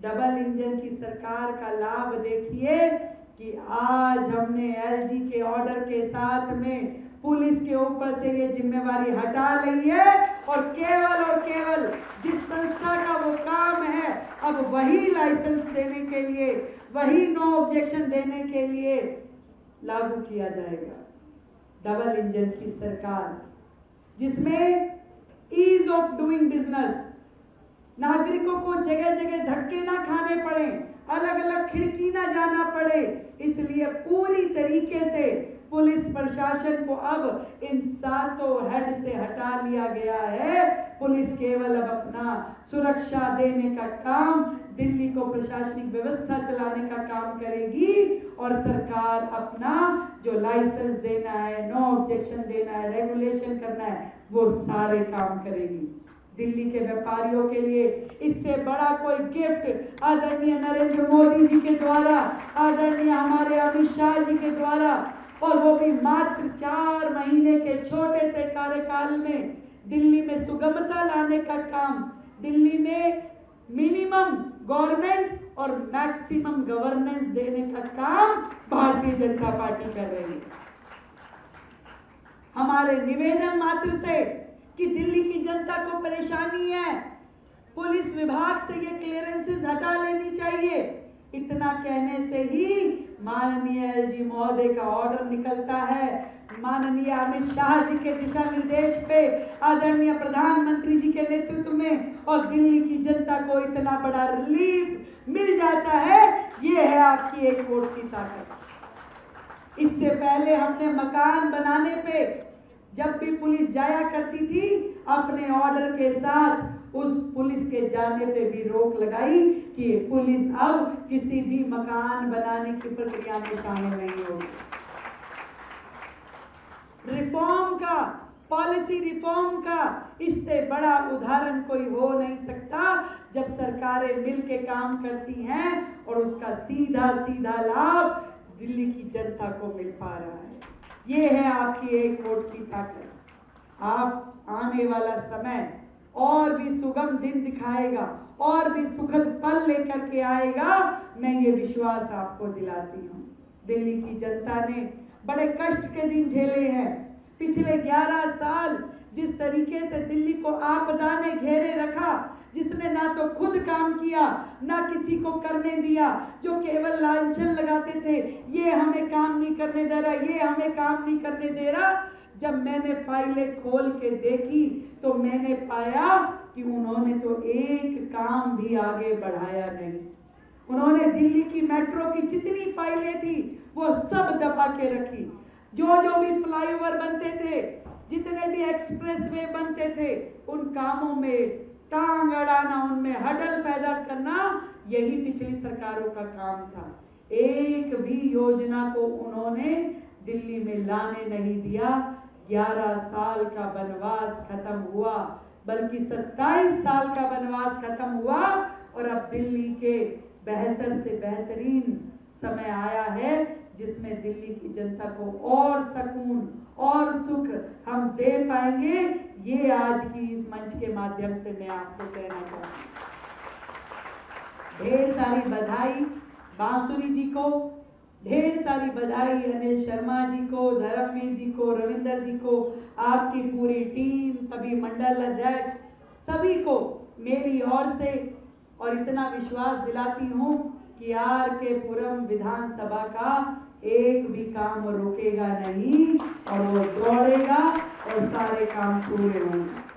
Double engine की सरकार का लाभ देखिए कि आज हमने एलजी के ऑर्डर के साथ में पुलिस के ऊपर से ये जिम्मेवारी हटा ली है और केवल जिस संस्था का वो काम है अब वही लाइसेंस देने के लिए, वही नो ऑब्जेक्शन देने के लिए लागू किया जाएगा। डबल इंजन की सरकार जिसमें ईज ऑफ डूइंग बिजनेस, नागरिकों को जगह जगह धक्के ना खाने पड़े, अलग अलग खिड़की ना जाना पड़े, इसलिए पूरी तरीके से पुलिस प्रशासन को अब इन 7 हेड से हटा लिया गया है। पुलिस केवल अब अपना सुरक्षा देने का काम, दिल्ली को प्रशासनिक व्यवस्था चलाने का काम करेगी और सरकार अपना जो लाइसेंस देना है, नो ऑब्जेक्शन देना है, रेगुलेशन करना है, वो सारे काम करेगी। दिल्ली के व्यापारियों के लिए इससे बड़ा कोई गिफ्ट आदरणीय नरेंद्र मोदी जी के द्वारा, आदरणीय हमारे अमित शाह जी के द्वारा, और वो भी मात्र 4 महीने के छोटे से कार्यकाल में दिल्ली में सुगमता लाने का काम, दिल्ली में मिनिमम गवर्नमेंट और मैक्सिमम गवर्नेंस देने का काम भारतीय जनता पार्टी कर रही है। हमारे निवेदन मात्र से कि दिल्ली की जनता को परेशानी है, पुलिस विभाग से ये क्लियरेंसेस हटा लेनी चाहिए, इतना कहने से ही माननीय एलजी महोदय का ऑर्डर निकलता है। माननीय अमित शाह जी के दिशा निर्देश पे, आदरणीय प्रधानमंत्री जी के नेतृत्व में, और दिल्ली की जनता को इतना बड़ा रिलीफ मिल जाता है। ये है आपकी एक वोट की ताकत। इससे पहले हमने मकान बनाने पे जब भी पुलिस जाया करती थी अपने ऑर्डर के साथ उस पुलिस के जाने पे भी रोक लगाई कि पुलिस अब किसी भी मकान बनाने की प्रक्रिया में शामिल नहीं होगी। रिफॉर्म का, पॉलिसी रिफॉर्म का इससे बड़ा उदाहरण कोई हो नहीं सकता जब सरकारें मिलके काम करती हैं और उसका सीधा सीधा लाभ दिल्ली की जनता को मिल पा रहा है। ये है आपकी एक वोट की ताकत। आप आने वाला समय और भी सुगम दिन दिखाएगा, और भी सुखद पल लेकर के आएगा, मैं ये विश्वास आपको दिलाती हूँ। दिल्ली की जनता ने बड़े कष्ट के दिन झेले हैं। पिछले 11 साल जिस तरीके से दिल्ली को आपदा ने घेरे रखा, जिसने ना तो खुद काम किया ना किसी को करने दिया, जो केवल लांछन लगाते थे, ये हमें काम नहीं करने दे रहा, ये हमें काम नहीं करने दे रहा। जब मैंने फाइलें खोल के देखी तो मैंने पाया कि उन्होंने तो एक काम भी आगे बढ़ाया नहीं। उन्होंने दिल्ली की मेट्रो की जितनी फाइलें थी वो सब दबा के रखी। जो भी फ्लाईओवर बनते थे, जितने भी एक्सप्रेस वे बनते थे, उन कामों में टांग अड़ाना, उनमें हडल पैदा करना, यही पिछली सरकारों का काम था। एक भी योजना को उन्होंने दिल्ली में लाने नहीं दिया। 11 साल का वनवास खत्म हुआ, बल्कि 27 साल का वनवास खत्म हुआ, और अब दिल्ली के बेहतर से बेहतरीन समय आया है जिसमें दिल्ली की जनता को और सुकून और सुख हम दे पाएंगे। ये आज की इस मंच के माध्यम से मैं आपको कहना चाहती हूँ। ढेर सारी बधाई बांसुरी जी को, ढेर सारी बधाई अनिल शर्मा जी को, धर्मवीर जी को, रविंदर जी को, आपकी पूरी टीम, सभी मंडल अध्यक्ष, सभी को मेरी ओर से, और इतना विश्वास दिलाती हूँ कि आर.के. पुरम विधानसभा का एक भी काम रुकेगा नहीं और वो दौड़ेगा और सारे काम पूरे होंगे।